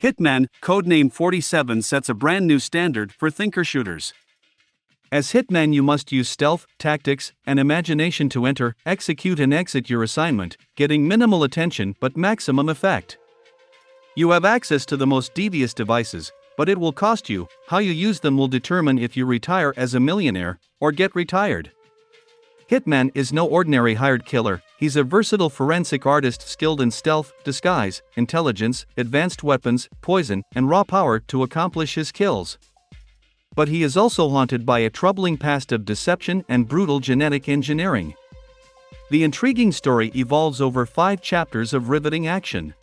Hitman, Codename 47 sets a brand new standard for thinker shooters. As Hitman, you must use stealth, tactics, and imagination to enter, execute and exit your assignment, getting minimal attention but maximum effect. You have access to the most devious devices, but it will cost you. How you use them will determine if you retire as a millionaire or get retired. Hitman is no ordinary hired killer. He's a versatile forensic artist skilled in stealth, disguise, intelligence, advanced weapons, poison, and raw power to accomplish his kills. But he is also haunted by a troubling past of deception and brutal genetic engineering. The intriguing story evolves over 5 chapters of riveting action.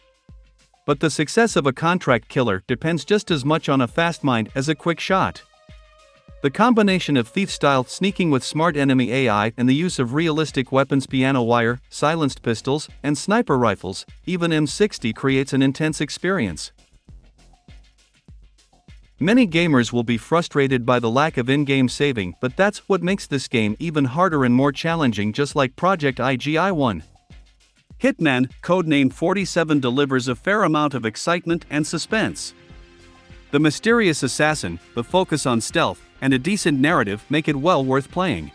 But the success of a contract killer depends just as much on a fast mind as a quick shot. The combination of thief-style sneaking with smart enemy AI and the use of realistic weapons, piano wire, silenced pistols, and sniper rifles, even M60, creates an intense experience. Many gamers will be frustrated by the lack of in-game saving, but that's what makes this game even harder and more challenging, just like Project IGI-1. Hitman, Codename 47 delivers a fair amount of excitement and suspense. The mysterious assassin, the focus on stealth, and a decent narrative make it well worth playing.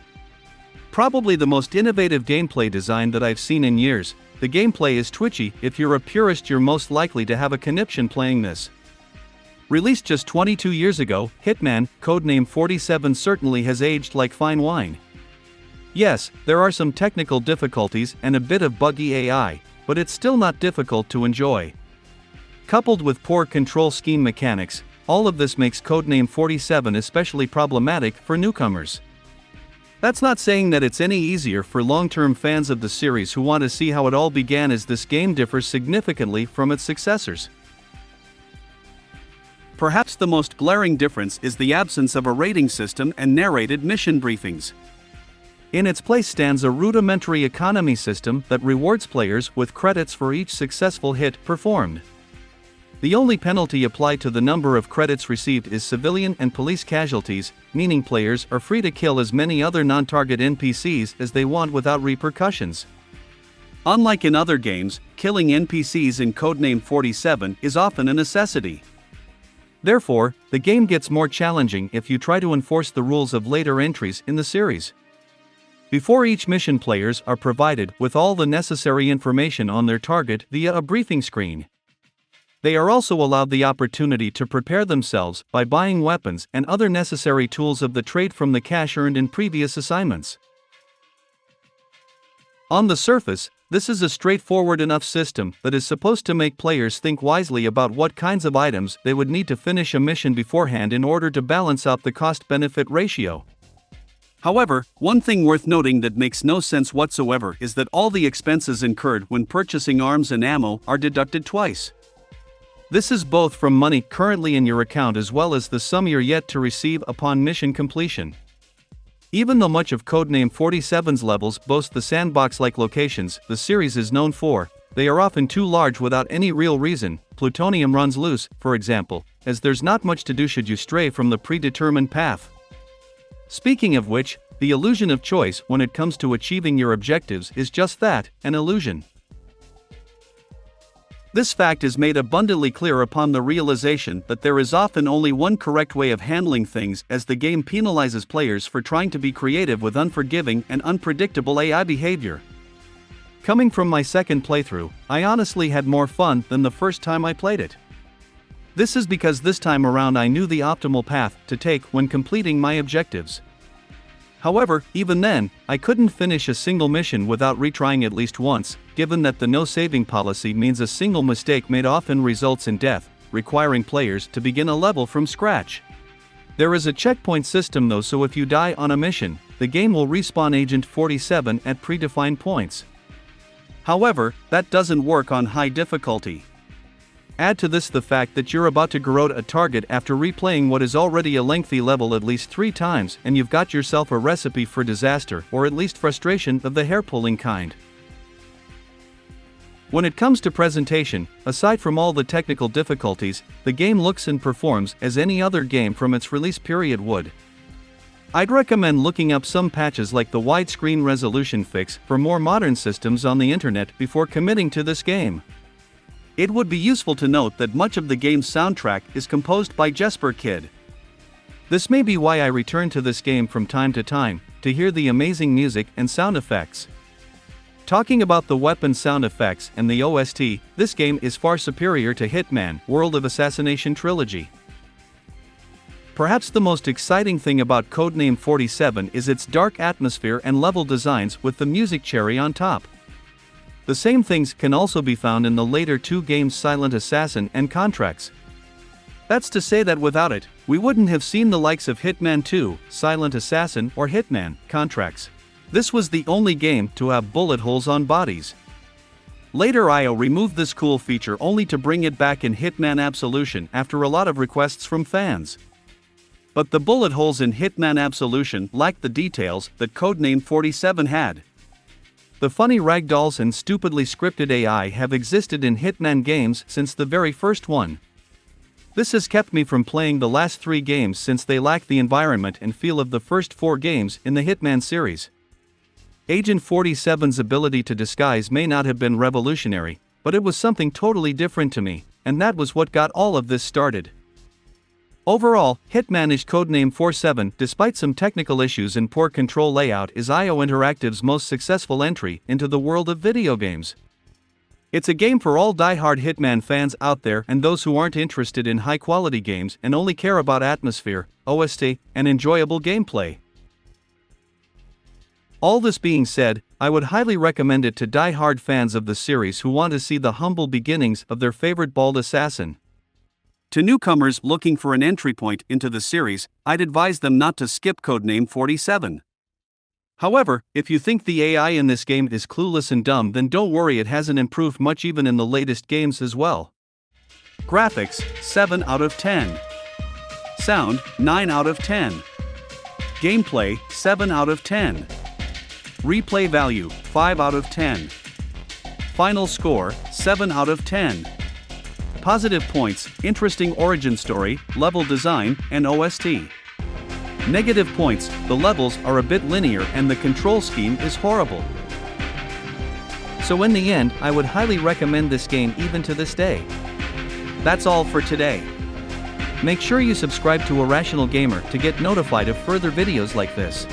Probably the most innovative gameplay design that I've seen in years. The gameplay is twitchy. If you're a purist, you're most likely to have a conniption playing this. Released just 22 years ago, Hitman, Codename 47 certainly has aged like fine wine. Yes, there are some technical difficulties and a bit of buggy AI, but it's still not difficult to enjoy. Coupled with poor control scheme mechanics, all of this makes Codename 47 especially problematic for newcomers. That's not saying that it's any easier for long-term fans of the series who want to see how it all began, as this game differs significantly from its successors. Perhaps the most glaring difference is the absence of a rating system and narrated mission briefings. In its place stands a rudimentary economy system that rewards players with credits for each successful hit performed. The only penalty applied to the number of credits received is civilian and police casualties, meaning players are free to kill as many other non-target NPCs as they want without repercussions. Unlike in other games, killing NPCs in Codename 47 is often a necessity. Therefore, the game gets more challenging if you try to enforce the rules of later entries in the series. Before each mission, players are provided with all the necessary information on their target via a briefing screen. They are also allowed the opportunity to prepare themselves by buying weapons and other necessary tools of the trade from the cash earned in previous assignments. On the surface, this is a straightforward enough system that is supposed to make players think wisely about what kinds of items they would need to finish a mission beforehand in order to balance out the cost-benefit ratio. However, one thing worth noting that makes no sense whatsoever is that all the expenses incurred when purchasing arms and ammo are deducted twice. This is both from money currently in your account as well as the sum you're yet to receive upon mission completion. Even though much of Codename 47's levels boast the sandbox-like locations the series is known for, they are often too large without any real reason. Plutonium runs loose, for example, as there's not much to do should you stray from the predetermined path. Speaking of which, the illusion of choice when it comes to achieving your objectives is just that, an illusion. This fact is made abundantly clear upon the realization that there is often only one correct way of handling things, as the game penalizes players for trying to be creative with unforgiving and unpredictable AI behavior. Coming from my second playthrough, I honestly had more fun than the first time I played it. This is because this time around I knew the optimal path to take when completing my objectives. However, even then, I couldn't finish a single mission without retrying at least once, given that the no-saving policy means a single mistake made often results in death, requiring players to begin a level from scratch. There is a checkpoint system though, so if you die on a mission, the game will respawn Agent 47 at predefined points. However, that doesn't work on high difficulty. Add to this the fact that you're about to garrote a target after replaying what is already a lengthy level at least 3 times, and you've got yourself a recipe for disaster, or at least frustration of the hair-pulling kind. When it comes to presentation, aside from all the technical difficulties, the game looks and performs as any other game from its release period would. I'd recommend looking up some patches like the widescreen resolution fix for more modern systems on the internet before committing to this game. It would be useful to note that much of the game's soundtrack is composed by Jesper Kyd. This may be why I return to this game from time to time, to hear the amazing music and sound effects. Talking about the weapon sound effects and the OST, this game is far superior to Hitman, World of Assassination Trilogy. Perhaps the most exciting thing about Codename 47 is its dark atmosphere and level designs with the music cherry on top. The same things can also be found in the later two games Silent Assassin and Contracts. That's to say that without it, we wouldn't have seen the likes of Hitman 2, Silent Assassin, or Hitman, Contracts. This was the only game to have bullet holes on bodies. Later IO removed this cool feature only to bring it back in Hitman Absolution after a lot of requests from fans. But the bullet holes in Hitman Absolution lacked the details that Codename 47 had. The funny ragdolls and stupidly scripted AI have existed in Hitman games since the very first one. This has kept me from playing the last 3 games since they lack the environment and feel of the first 4 games in the Hitman series. Agent 47's ability to disguise may not have been revolutionary, but it was something totally different to me, and that was what got all of this started. Overall, Hitman Codename 47, despite some technical issues and poor control layout, is IO Interactive's most successful entry into the world of video games. It's a game for all die-hard Hitman fans out there and those who aren't interested in high-quality games and only care about atmosphere, OST, and enjoyable gameplay. All this being said, I would highly recommend it to die-hard fans of the series who want to see the humble beginnings of their favorite bald assassin. To newcomers looking for an entry point into the series, I'd advise them not to skip Codename 47. However, if you think the AI in this game is clueless and dumb, then don't worry, it hasn't improved much even in the latest games as well. Graphics, 7 out of 10. Sound, 9 out of 10. Gameplay, 7 out of 10. Replay value, 5 out of 10. Final score, 7 out of 10. Positive points, interesting origin story, level design, and OST. Negative points, the levels are a bit linear and the control scheme is horrible. So in the end, I would highly recommend this game even to this day. That's all for today. Make sure you subscribe to Irrational Gamer to get notified of further videos like this.